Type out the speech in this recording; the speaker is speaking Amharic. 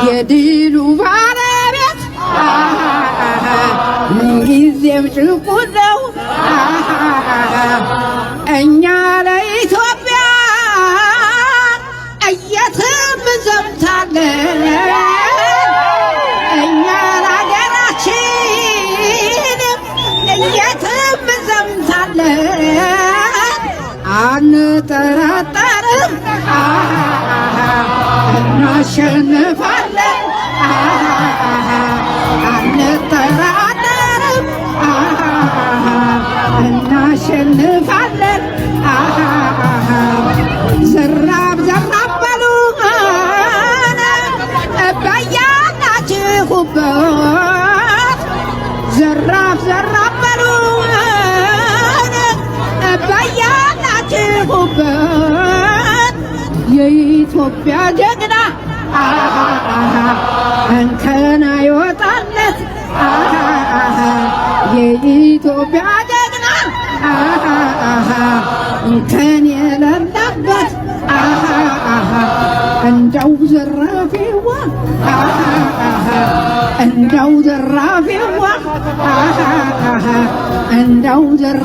የድሉ ባለቤት ምንጊዜም ጭቁን ነው። እኛ ለኢትዮጵያ የትም እንዘምታለን። እኛ ለሀገራችን የትም እንዘምታለን። አንጠራጠርም፣ እናሸንፋለን። አንጠራጠርም፣ እናሸንፋለን። ዘራፍ ዘራፍ በሉ በያላችሁበት፣ ዘራፍ ዘራፍ በሉ በያላችሁበት። የኢትዮጵያ ጀግና እንከን አይወጣለት። የኢትዮጵያ ጀግና እንከን የሌለበት። እንደው ዘራፊዋ እንደው ዘራፊዋ እንደው ዘራ